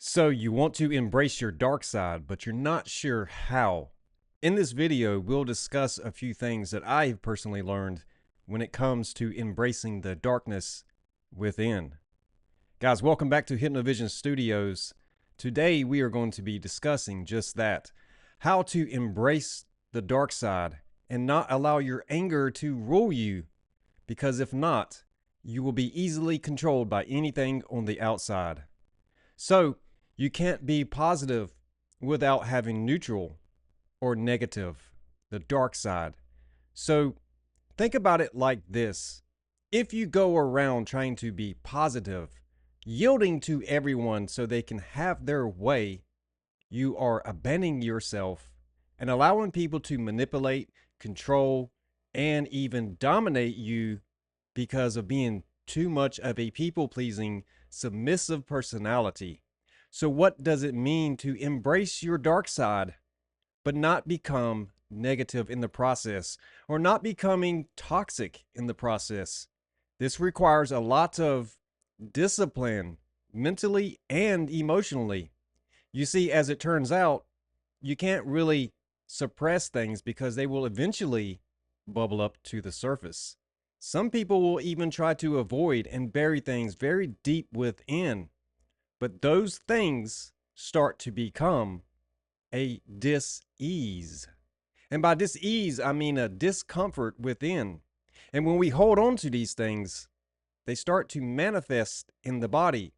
So you want to embrace your dark side, but you're not sure how. In this video, we'll discuss a few things that I have personally learned when it comes to embracing the darkness within. Guys, welcome back to Hypnovision Studios. Today, we are going to be discussing just that, how to embrace the dark side and not allow your anger to rule you, because if not, you will be easily controlled by anything on the outside. So, you can't be positive without having neutral or negative, the dark side. So think about it like this. If you go around trying to be positive, yielding to everyone so they can have their way, you are abandoning yourself and allowing people to manipulate, control, and even dominate you because of being too much of a people-pleasing, submissive personality. So what does it mean to embrace your dark side, but not become negative in the process or not becoming toxic in the process? This requires a lot of discipline, mentally and emotionally. You see, as it turns out, you can't really suppress things because they will eventually bubble up to the surface. Some people will even try to avoid and bury things very deep within, but those things start to become a dis-ease. And by dis-ease, I mean a discomfort within. And when we hold on to these things, they start to manifest in the body.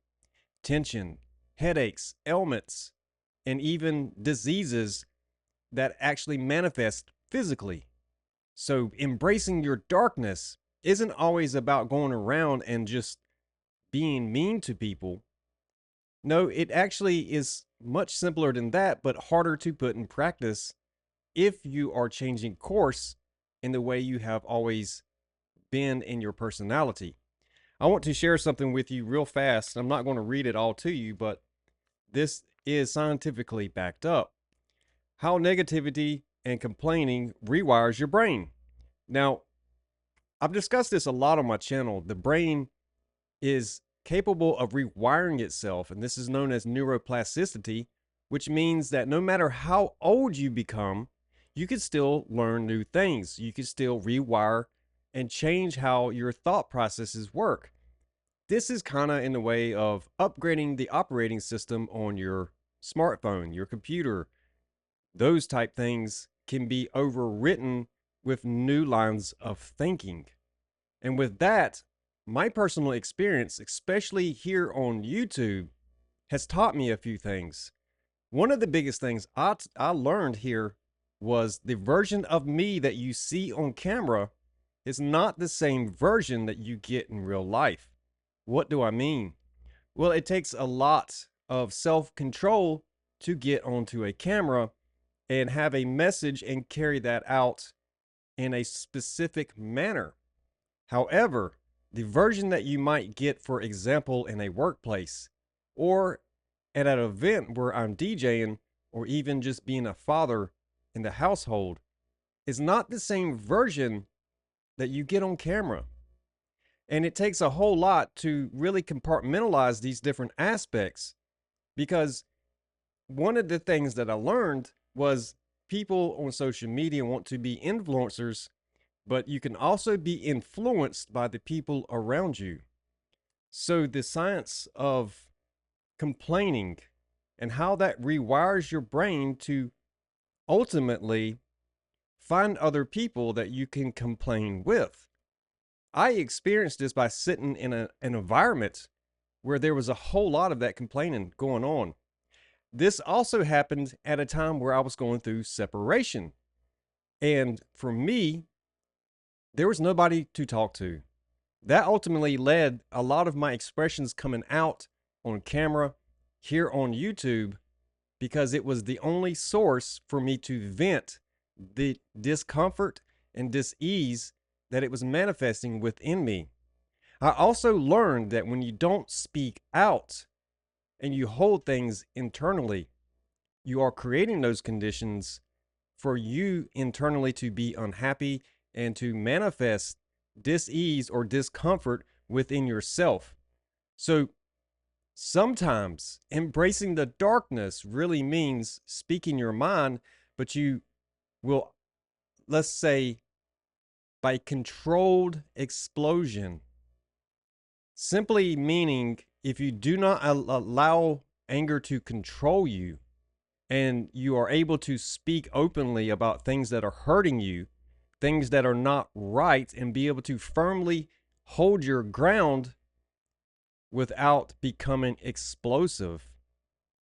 Tension, headaches, ailments, and even diseases that actually manifest physically. So embracing your darkness isn't always about going around and just being mean to people. No, it actually is much simpler than that, but harder to put in practice if you are changing course in the way you have always been in your personality. I want to share something with you real fast. I'm not going to read it all to you, but this is scientifically backed up. How negativity and complaining rewires your brain. Now, I've discussed this a lot on my channel. The brain is capable of rewiring itself, and this is known as neuroplasticity, which means that no matter how old you become, you can still learn new things. You can still rewire and change how your thought processes work. This is kind of in the way of upgrading the operating system on your smartphone, your computer. Those type things can be overwritten with new lines of thinking. And with that, my personal experience, especially here on YouTube, has taught me a few things. One of the biggest things I learned here was the version of me that you see on camera is not the same version that you get in real life. What do I mean? Well, it takes a lot of self-control to get onto a camera and have a message and carry that out in a specific manner. However, the version that you might get, for example, in a workplace or at an event where I'm DJing or even just being a father in the household is not the same version that you get on camera. And it takes a whole lot to really compartmentalize these different aspects, because one of the things that I learned was people on social media want to be influencers, but you can also be influenced by the people around you. So the science of complaining and how that rewires your brain to ultimately find other people that you can complain with. I experienced this by sitting in an environment where there was a whole lot of that complaining going on. This also happened at a time where I was going through separation. And for me, there was nobody to talk to. That ultimately led a lot of my expressions coming out on camera here on YouTube, because it was the only source for me to vent the discomfort and dis-ease that it was manifesting within me. I also learned that when you don't speak out and you hold things internally, you are creating those conditions for you internally to be unhappy and to manifest dis-ease or discomfort within yourself. So Sometimes embracing the darkness really means speaking your mind, but you will, let's say, by controlled explosion, simply meaning if you do not allow anger to control you and you are able to speak openly about things that are hurting you, things that are not right, and be able to firmly hold your ground without becoming explosive.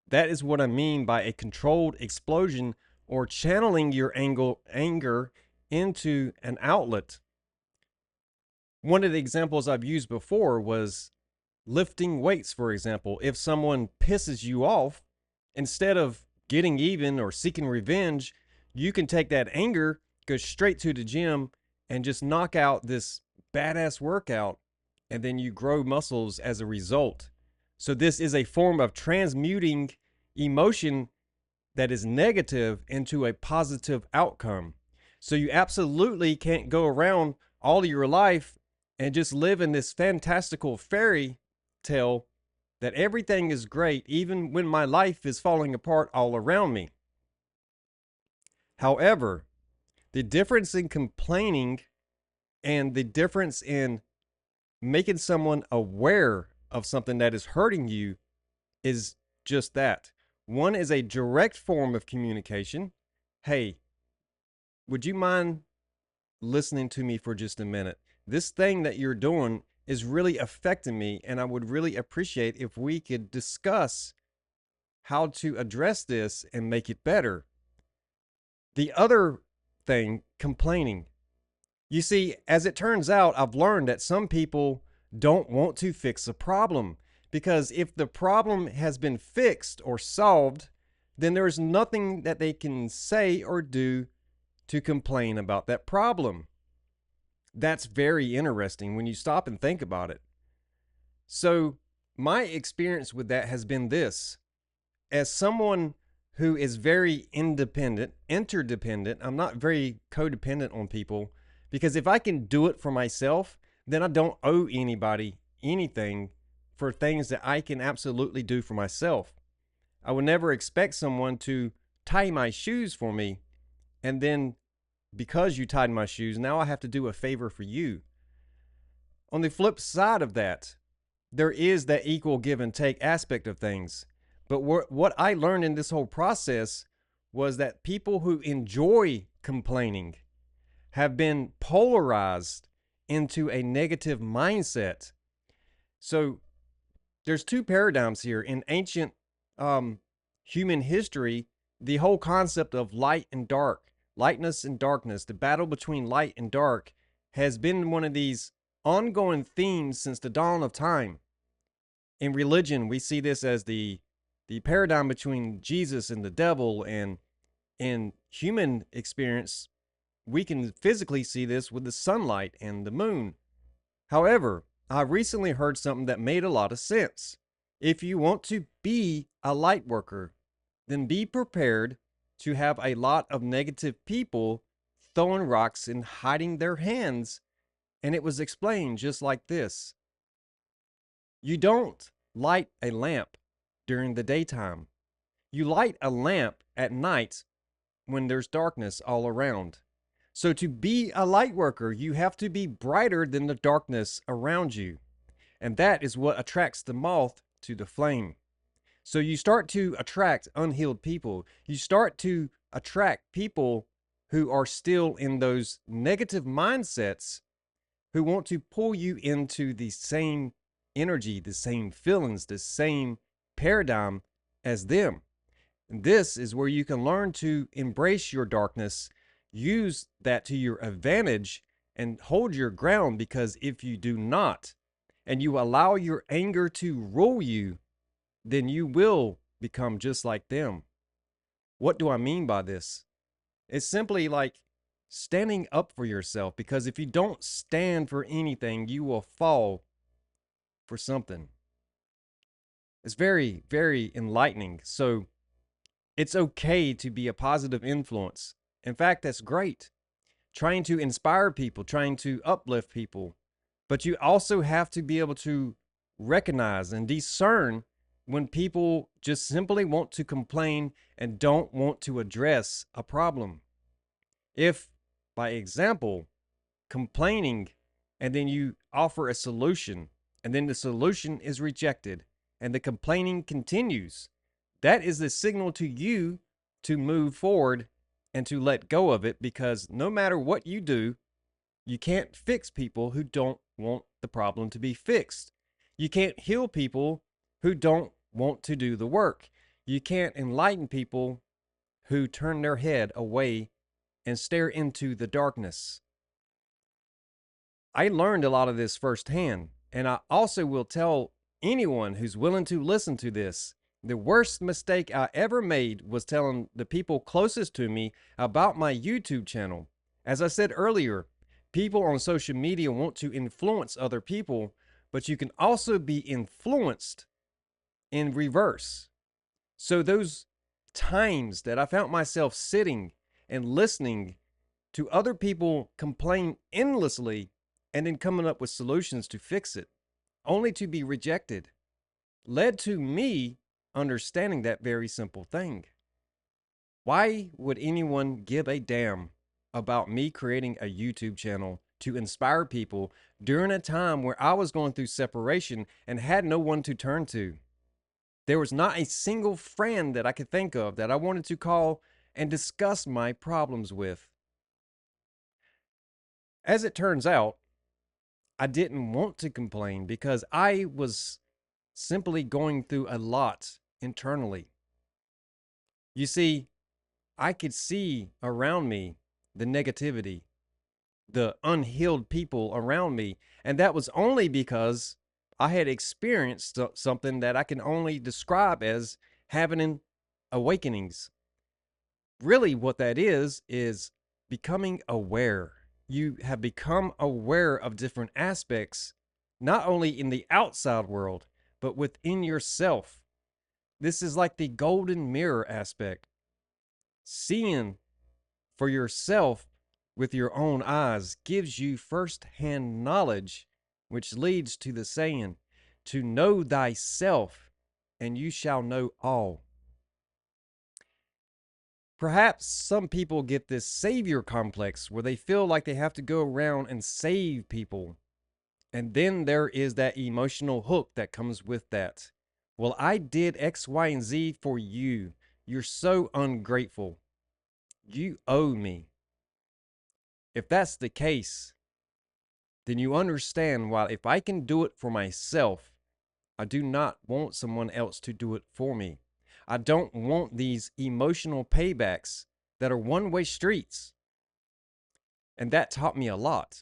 That is what I mean by a controlled explosion, or channeling your anger into an outlet. One of the examples I've used before was lifting weights, for example. If someone pisses you off, instead of getting even or seeking revenge, you can take that anger, go straight to the gym, and just knock out this badass workout, and then you grow muscles as a result. So, this is a form of transmuting emotion that is negative into a positive outcome. So, you absolutely can't go around all of your life and just live in this fantastical fairy tale that everything is great, even when my life is falling apart all around me. However, the difference in complaining and the difference in making someone aware of something that is hurting you is just that. One is a direct form of communication. Hey, would you mind listening to me for just a minute? This thing that you're doing is really affecting me, and I would really appreciate if we could discuss how to address this and make it better. The other thing, complaining. You see, as it turns out, I've learned that some people don't want to fix a problem, because if the problem has been fixed or solved, then there's nothing that they can say or do to complain about that problem. That's very interesting when you stop and think about it. So, my experience with that has been this: as someone who is very independent, interdependent, I'm not very codependent on people, because if I can do it for myself, then I don't owe anybody anything for things that I can absolutely do for myself. I would never expect someone to tie my shoes for me, and then because you tied my shoes, now I have to do a favor for you. On the flip side of that, there is that equal give and take aspect of things. But what I learned in this whole process was that people who enjoy complaining have been polarized into a negative mindset. So there's two paradigms here. In ancient human history, the whole concept of light and dark, lightness and darkness, the battle between light and dark, has been one of these ongoing themes since the dawn of time. In religion, we see this as the paradigm between Jesus and the devil, and in human experience, we can physically see this with the sunlight and the moon. However, I recently heard something that made a lot of sense. If you want to be a light worker, then be prepared to have a lot of negative people throwing rocks and hiding their hands. And it was explained just like this: you don't light a lamp during the daytime. You light a lamp at night when there's darkness all around. So to be a light worker, you have to be brighter than the darkness around you. And that is what attracts the moth to the flame. So you start to attract unhealed people. You start to attract people who are still in those negative mindsets, who want to pull you into the same energy, the same feelings, the same paradigm as them. And this is where you can learn to embrace your darkness, use that to your advantage, and hold your ground. Because if you do not, and you allow your anger to rule you, then you will become just like them. What do I mean by this? It's simply like standing up for yourself, because if you don't stand for anything, you will fall for something. It's very, very enlightening. So it's okay to be a positive influence. In fact, that's great. Trying to inspire people, trying to uplift people. But you also have to be able to recognize and discern when people just simply want to complain and don't want to address a problem. If, by example, complaining and then you offer a solution and then the solution is rejected and the complaining continues, that is the signal to you to move forward and to let go of it, because no matter what you do, you can't fix people who don't want the problem to be fixed. You can't heal people who don't want to do the work. You can't enlighten people who turn their head away and stare into the darkness. I learned a lot of this firsthand, and I also will tell anyone who's willing to listen to this, the worst mistake I ever made was telling the people closest to me about my YouTube channel. As I said earlier, people on social media want to influence other people, but you can also be influenced in reverse. So those times that I found myself sitting and listening to other people complain endlessly and then coming up with solutions to fix it, only to be rejected, led to me understanding that very simple thing. Why would anyone give a damn about me creating a YouTube channel to inspire people during a time where I was going through separation and had no one to turn to? There was not a single friend that I could think of that I wanted to call and discuss my problems with. As it turns out, I didn't want to complain because I was simply going through a lot internally. You see, I could see around me the negativity, the unhealed people around me, and that was only because I had experienced something that I can only describe as having awakenings. Really, what that is becoming aware. You have become aware of different aspects, not only in the outside world, but within yourself. This is like the golden mirror aspect. Seeing for yourself with your own eyes gives you first-hand knowledge, which leads to the saying, to know thyself, and you shall know all. Perhaps some people get this savior complex where they feel like they have to go around and save people. And then there is that emotional hook that comes with that. Well, I did X, Y, and Z for you. You're so ungrateful. You owe me. If that's the case, then you understand why if I can do it for myself, I do not want someone else to do it for me. I don't want these emotional paybacks that are one-way streets. And that taught me a lot,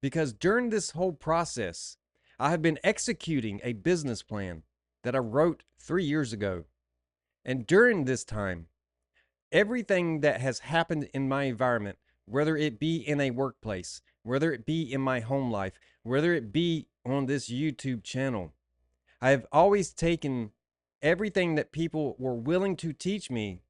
because during this whole process, I have been executing a business plan that I wrote 3 years ago. And during this time, everything that has happened in my environment, whether it be in a workplace, whether it be in my home life, whether it be on this YouTube channel, I have always taken everything that people were willing to teach me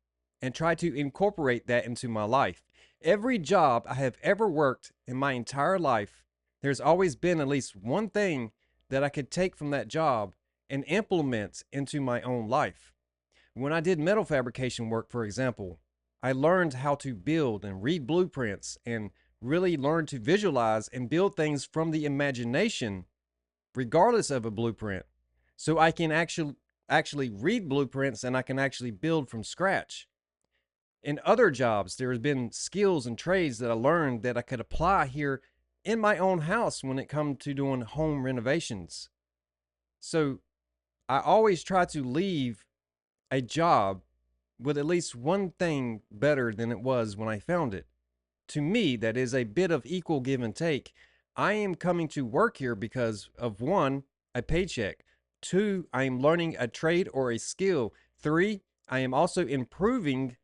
and try to incorporate that into my life. Every job I have ever worked in my entire life, there's always been at least one thing that I could take from that job and implement into my own life. When I did metal fabrication work, for example, I learned how to build and read blueprints and really learn to visualize and build things from the imagination, regardless of a blueprint. So I can actually read blueprints and I can actually build from scratch. In other jobs, there has been skills and trades that I learned that I could apply here in my own house when it comes to doing home renovations. So I always try to leave a job with at least one thing better than it was when I found it. To me, that is a bit of equal give and take. I am coming to work here because of one, a paycheck. Two, I am learning a trade or a skill. Three, I am also improving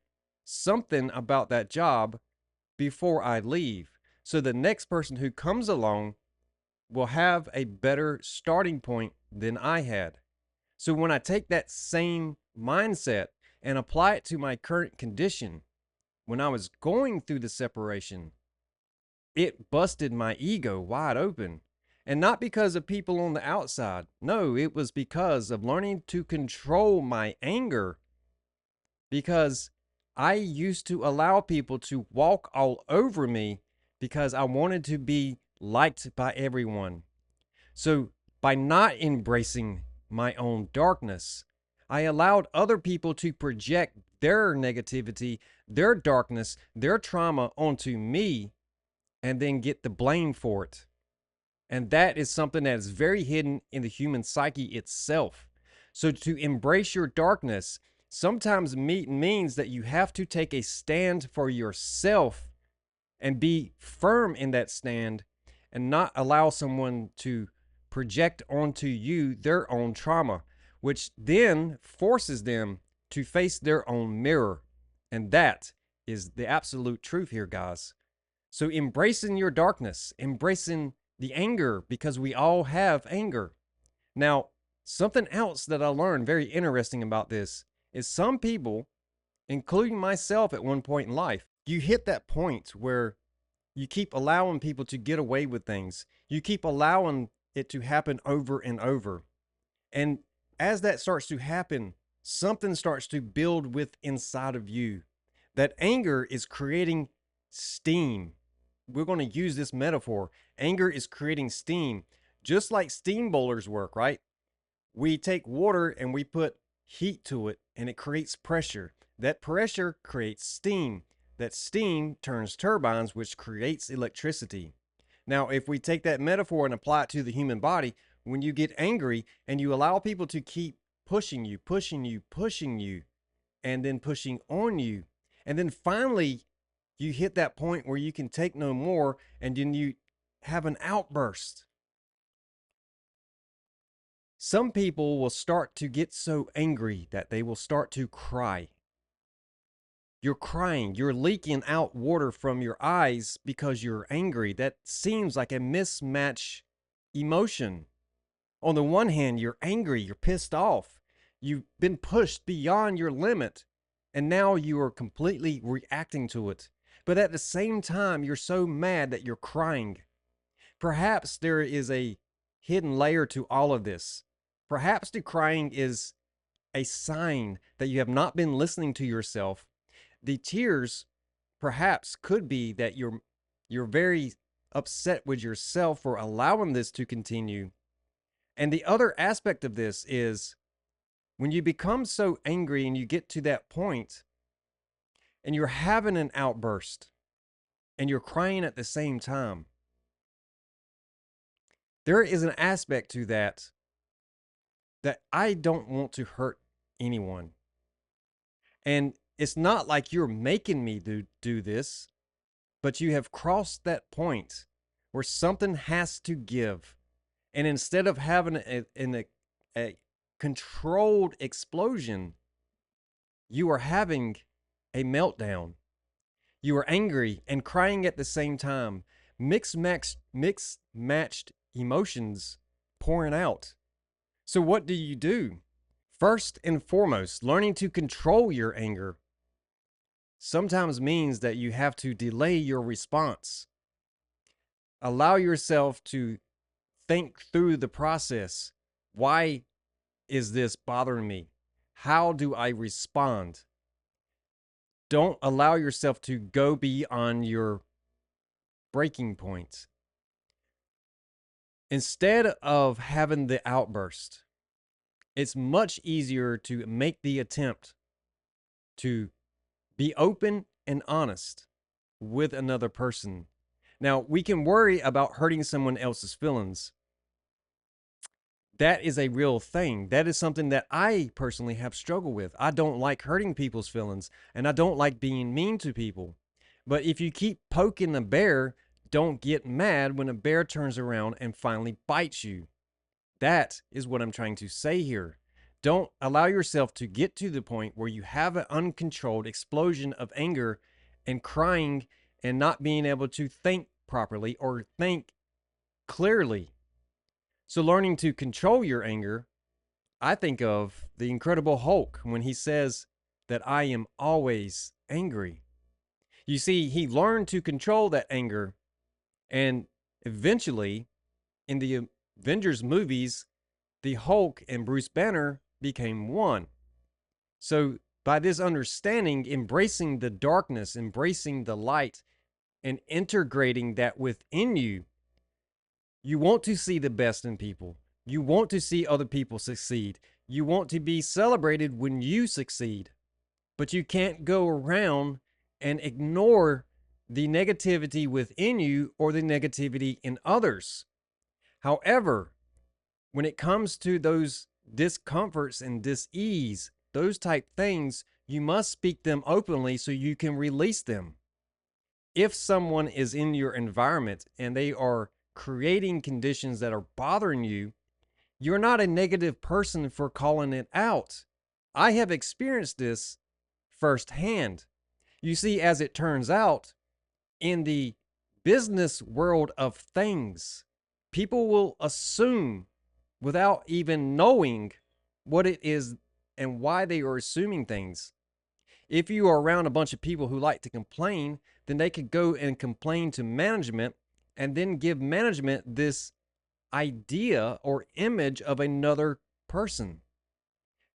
something about that job before I leave. So the next person who comes along will have a better starting point than I had. So when I take that same mindset and apply it to my current condition, when I was going through the separation, it busted my ego wide open. And not because of people on the outside. No, it was because of learning to control my anger. Because I used to allow people to walk all over me because I wanted to be liked by everyone. So, by not embracing my own darkness, I allowed other people to project their negativity, their darkness, their trauma onto me and then get the blame for it. And that is something that is very hidden in the human psyche itself. So to embrace your darkness sometimes means that you have to take a stand for yourself and be firm in that stand and not allow someone to project onto you their own trauma, which then forces them to face their own mirror. And that is the absolute truth here, guys. So embracing your darkness, embracing the anger, because we all have anger. Now, something else that I learned very interesting about this is some people, including myself at one point in life, you hit that point where you keep allowing people to get away with things. You keep allowing it to happen over and over. And as that starts to happen, something starts to build with inside of you. That anger is creating steam. We're going to use this metaphor. Anger is creating steam, just like steam boilers work, right? We take water and we put heat to it and it creates pressure. That pressure creates steam. That steam turns turbines, which creates electricity. Now, if we take that metaphor and apply it to the human body, when you get angry and you allow people to keep pushing you, pushing you, pushing you, and then pushing on you, and then finally you hit that point where you can take no more and then you have an outburst. Some people will start to get so angry that they will start to cry. You're crying, you're leaking out water from your eyes because you're angry. That seems like a mismatch emotion. On the one hand, you're angry, you're pissed off, you've been pushed beyond your limit, and now you are completely reacting to it. But at the same time, you're so mad that you're crying. Perhaps there is a hidden layer to all of this. Perhaps the crying is a sign that you have not been listening to yourself. The tears perhaps could be that you're very upset with yourself for allowing this to continue. And the other aspect of this is when you become so angry and you get to that point and you're having an outburst and you're crying at the same time, there is an aspect to that that I don't want to hurt anyone. And it's not like you're making me do this, but you have crossed that point where something has to give. And instead of having a controlled explosion, you are having a meltdown. You are angry and crying at the same time. Mixed matched emotions pouring out. So what do you do? First and foremost, learning to control your anger sometimes means that you have to delay your response. Allow yourself to think through the process. Why is this bothering me? How do I respond? Don't allow yourself to go beyond your breaking point. Instead of having the outburst, it's much easier to make the attempt to be open and honest with another person. Now, we can worry about hurting someone else's feelings. That is a real thing. That is something that I personally have struggled with. I don't like hurting people's feelings and I don't like being mean to people. But if you keep poking a bear, don't get mad when a bear turns around and finally bites you. That is what I'm trying to say here. Don't allow yourself to get to the point where you have an uncontrolled explosion of anger and crying and not being able to think properly or think clearly. So, learning to control your anger, I think of the Incredible Hulk when he says that I am always angry. You see, he learned to control that anger, and eventually In the Avengers movies, the Hulk and Bruce Banner became one. So, by this understanding, embracing the darkness, embracing the light, and integrating that within you, you want to see the best in people. You want to see other people succeed. You want to be celebrated when you succeed. But you can't go around and ignore the negativity within you or the negativity in others. However, when it comes to those discomforts and dis-ease, those type things, you must speak them openly so you can release them. If someone is in your environment and they are creating conditions that are bothering you, you're not a negative person for calling it out. I have experienced this firsthand. You see, as it turns out, in the business world of things, people will assume without even knowing what it is and why they are assuming things. If you are around a bunch of people who like to complain, then they could go and complain to management and then give management this idea or image of another person.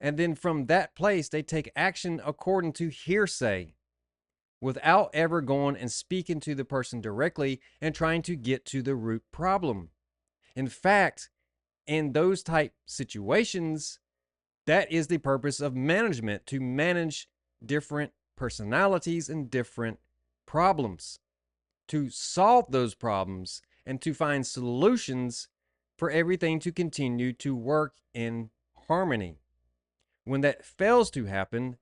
And then from that place, they take action according to hearsay without ever going and speaking to the person directly and trying to get to the root problem. In fact, in those type situations, that is the purpose of management, to manage different personalities and different problems, to solve those problems and to find solutions for everything to continue to work in harmony. When that fails to happen,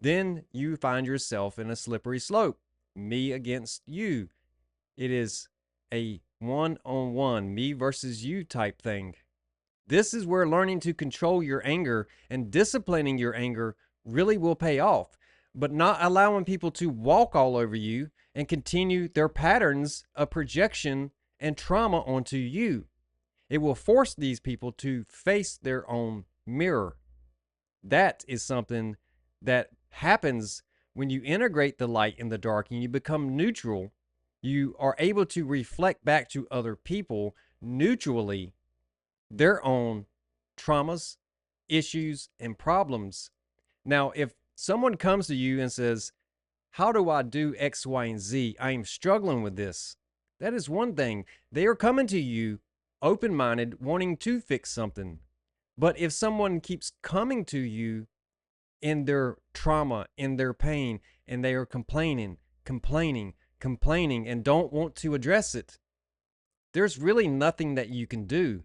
then you find yourself in a slippery slope, me against you. It is a one-on-one, me versus you type thing. This is where learning to control your anger and disciplining your anger really will pay off, but not allowing people to walk all over you and continue their patterns of projection and trauma onto you. It will force these people to face their own mirror. That is something that happens when you integrate the light and the dark and you become neutral. You are able to reflect back to other people neutrally their own traumas, issues, and problems. Now, if someone comes to you and says, how do I do X, Y, and Z? I am struggling with this. That is one thing. They are coming to you open-minded, wanting to fix something. But if someone keeps coming to you in their trauma, in their pain, and they are complaining, and don't want to address it, there's really nothing that you can do.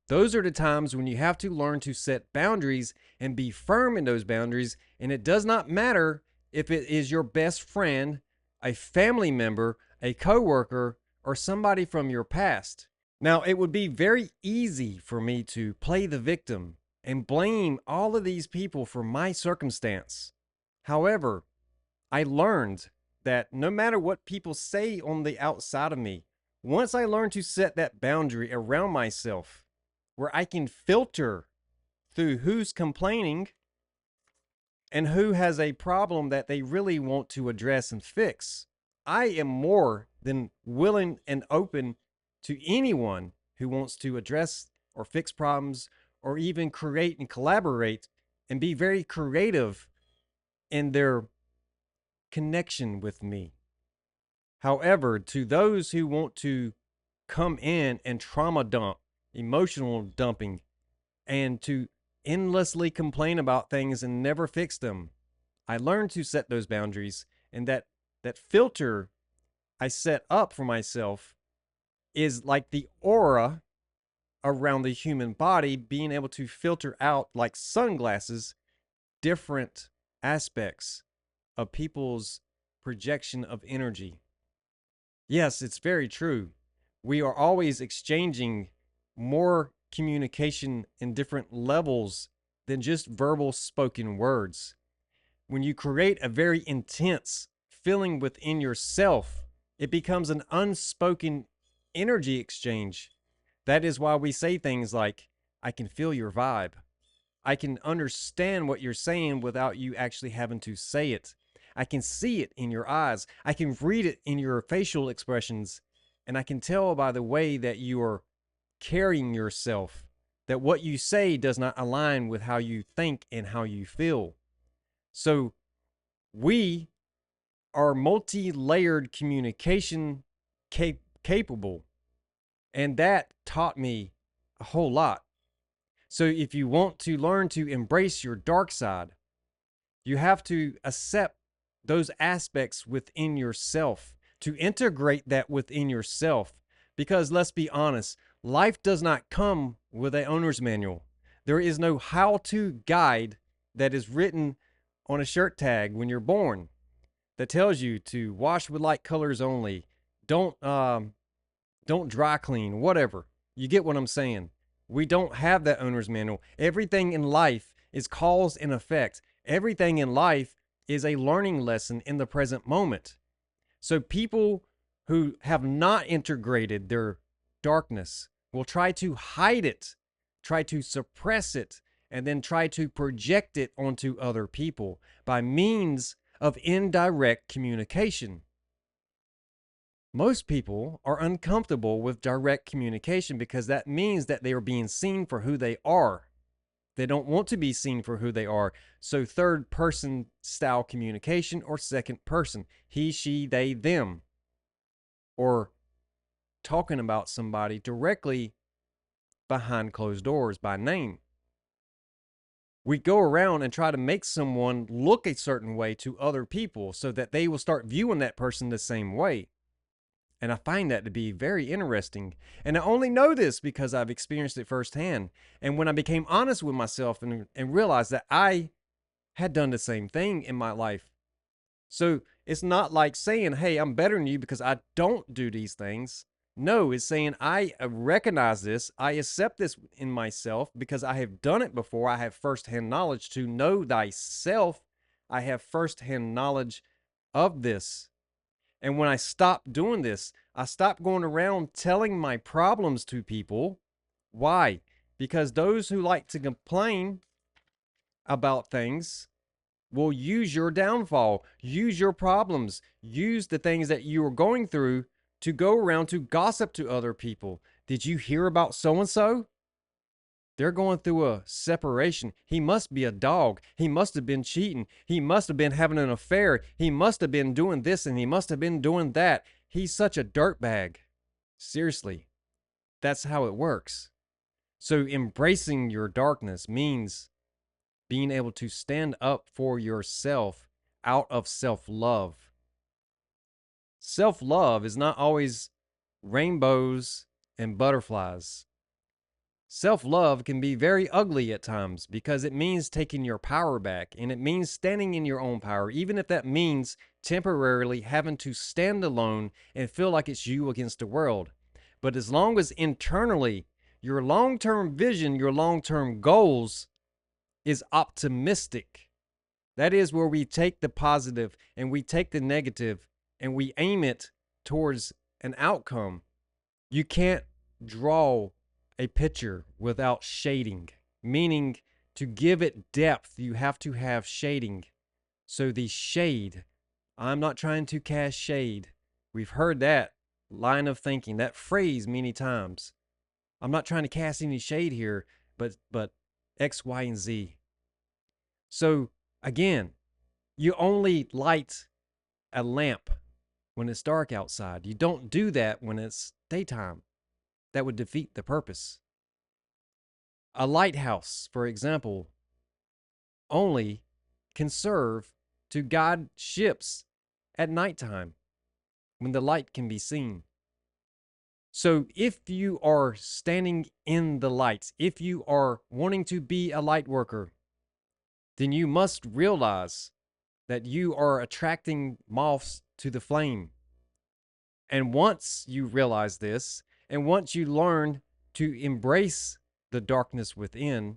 Those are the times when you have to learn to set boundaries and be firm in those boundaries. And it does not matter if it is your best friend, a family member, a coworker, or somebody from your past. Now, it would be very easy for me to play the victim and blame all of these people for my circumstance. However, I learned that no matter what people say on the outside of me, once I learned to set that boundary around myself, where I can filter through who's complaining and who has a problem that they really want to address and fix, I am more than willing and open to anyone who wants to address or fix problems or even create and collaborate and be very creative in their connection with me. However, to those who want to come in and trauma dump, emotional dumping, and to endlessly complain about things and never fix them, I learned to set those boundaries, and that filter I set up for myself is like the aura around the human body, being able to filter out, like sunglasses, different aspects of people's projection of energy. Yes, it's very true. We are always exchanging more communication in different levels than just verbal spoken words. When you create a very intense feeling within yourself, it becomes an unspoken energy exchange. That is why we say things like, I can feel your vibe. I can understand what you're saying without you actually having to say it. I can see it in your eyes. I can read it in your facial expressions. And I can tell by the way that you are carrying yourself, that what you say does not align with how you think and how you feel. So we are multi-layered communication capable, and that taught me a whole lot. So if you want to learn to embrace your dark side, you have to accept those aspects within yourself, to integrate that within yourself. Because let's be honest, life does not come with an owner's manual. There is no how-to guide that is written on a shirt tag when you're born that tells you to wash with light colors only. Don't dry clean, whatever. You get what I'm saying. We don't have that owner's manual. Everything in life is cause and effect. Everything in life is a learning lesson in the present moment. So people who have not integrated their darkness will try to hide it, try to suppress it, and then try to project it onto other people by means of indirect communication. Most people are uncomfortable with direct communication because that means that they are being seen for who they are. They don't want to be seen for who they are. So third person style communication, or second person, he, she, they, them, or talking about somebody directly behind closed doors by name. We go around and try to make someone look a certain way to other people so that they will start viewing that person the same way. And I find that to be very interesting. And I only know this because I've experienced it firsthand. And when I became honest with myself and realized that I had done the same thing in my life. So it's not like saying, hey, I'm better than you because I don't do these things. No, it's saying I recognize this. I accept this in myself because I have done it before. I have firsthand knowledge. To know thyself, I have firsthand knowledge of this. And when I stopped doing this, I stopped going around telling my problems to people. Why? Because those who like to complain about things will use your downfall, use your problems, use the things that you are going through to go around to gossip to other people. Did you hear about so and so? They're going through a separation. He must be a dog. He must have been cheating. He must have been having an affair. He must have been doing this and he must have been doing that. He's such a dirtbag. Seriously, that's how it works. So embracing your darkness means being able to stand up for yourself out of self-love. Self-love is not always rainbows and butterflies. Self-love can be very ugly at times because it means taking your power back, and it means standing in your own power, even if that means temporarily having to stand alone and feel like it's you against the world. But as long as internally your long-term vision, your long-term goals is optimistic, that is where we take the positive and we take the negative and we aim it towards an outcome. You can't draw a picture without shading, meaning to give it depth, you have to have shading. So the shade, I'm not trying to cast shade. We've heard that line of thinking, that phrase many times. I'm not trying to cast any shade here, but X, Y, and Z. So again, you only light a lamp when it's dark outside. You don't do that when it's daytime. That would defeat the purpose. A lighthouse, for example, only can serve to guide ships at nighttime when the light can be seen. So if you are standing in the lights, if you are wanting to be a light worker, then you must realize that you are attracting moths to the flame. And once you realize this, and once you learn to embrace the darkness within,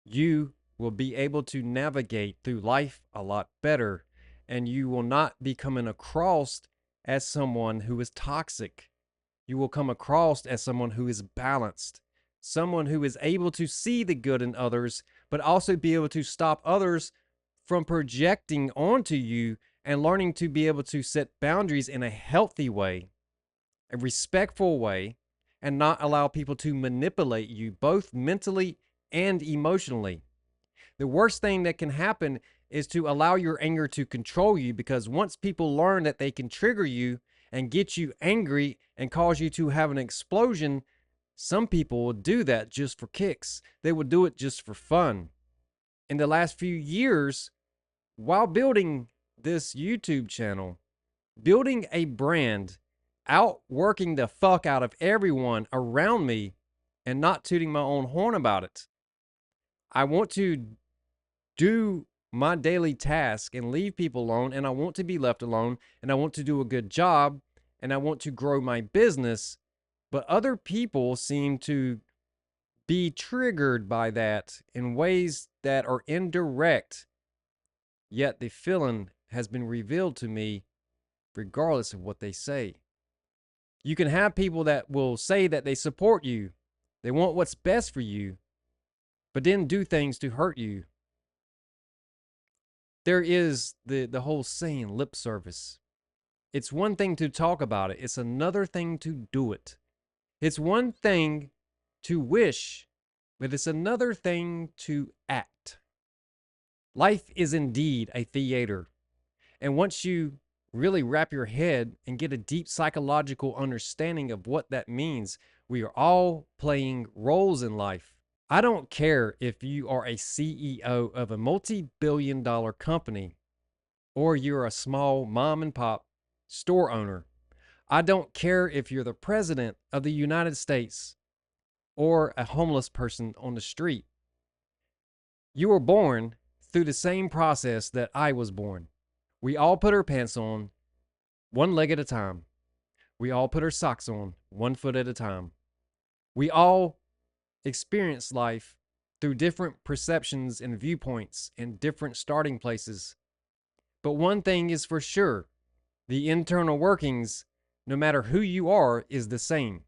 you will be able to navigate through life a lot better, and you will not be coming across as someone who is toxic. You will come across as someone who is balanced, someone who is able to see the good in others, but also be able to stop others from projecting onto you, and learning to be able to set boundaries in a healthy way, a respectful way, and not allow people to manipulate you both mentally and emotionally. The worst thing that can happen is to allow your anger to control you, because once people learn that they can trigger you and get you angry and cause you to have an explosion, some people will do that just for kicks. They will do it just for fun. In the last few years, while building this YouTube channel, building a brand, outworking the fuck out of everyone around me, and not tooting my own horn about it, I want to do my daily task and leave people alone, and I want to be left alone, and I want to do a good job, and I want to grow my business. But other people seem to be triggered by that in ways that are indirect, yet the feeling has been revealed to me regardless of what they say. You can have people that will say that they support you, they want what's best for you, but then do things to hurt you. There is the whole saying, lip service. It's one thing to talk about it, it's another thing to do it. It's one thing to wish, but it's another thing to act. Life is indeed a theater. And once you really wrap your head and get a deep psychological understanding of what that means, we are all playing roles in life. I don't care if you are a CEO of a multi-billion-dollar company or you're a small mom and pop store owner. I don't care if you're the president of the United States or a homeless person on the street. You were born through the same process that I was born. We all put our pants on one leg at a time. We all put our socks on one foot at a time. We all experience life through different perceptions and viewpoints and different starting places. But one thing is for sure, the internal workings, no matter who you are, is the same.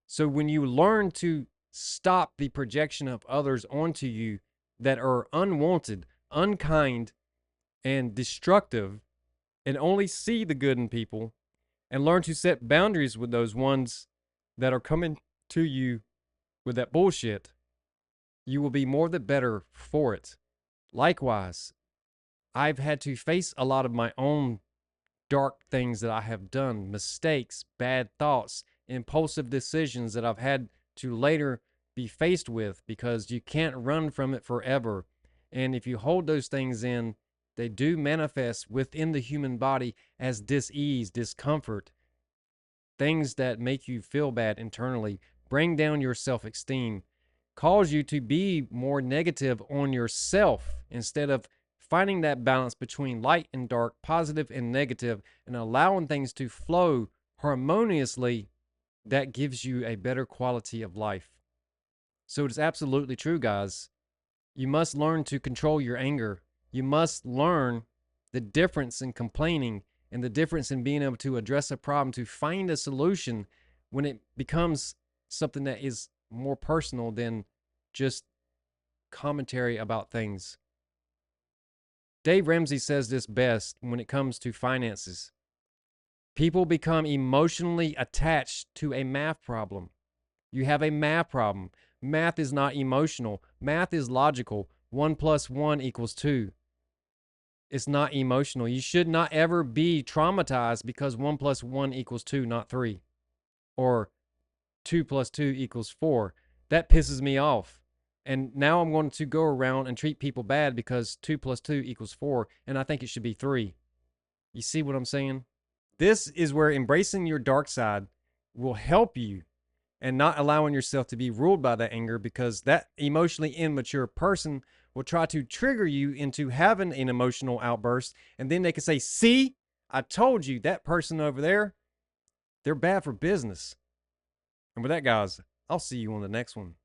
So when you learn to stop the projection of others onto you that are unwanted, unkind, and destructive, and only see the good in people, and learn to set boundaries with those ones that are coming to you with that bullshit, you will be more the better for it. Likewise, I've had to face a lot of my own dark things that I have done, mistakes, bad thoughts, impulsive decisions that I've had to later be faced with, because you can't run from it forever. And if you hold those things in, they do manifest within the human body as dis-ease, discomfort, things that make you feel bad internally, bring down your self-esteem, cause you to be more negative on yourself instead of finding that balance between light and dark, positive and negative, and allowing things to flow harmoniously. That gives you a better quality of life. So it's absolutely true, guys. You must learn to control your anger. You must learn the difference in complaining and the difference in being able to address a problem, to find a solution when it becomes something that is more personal than just commentary about things. Dave Ramsey says this best when it comes to finances. People become emotionally attached to a math problem. You have a math problem. Math is not emotional. Math is logical. 1 + 1 = 2. It's not emotional. You should not ever be traumatized because 1 + 1 = 2, not 3. Or 2 + 2 = 4. That pisses me off. And now I'm going to go around and treat people bad because 2 + 2 = 4, and I think it should be 3. You see what I'm saying? This is where embracing your dark side will help you, and not allowing yourself to be ruled by that anger, because that emotionally immature person will try to trigger you into having an emotional outburst, and then they can say, see, I told you that person over there, they're bad for business. And with that, guys, I'll see you on the next one.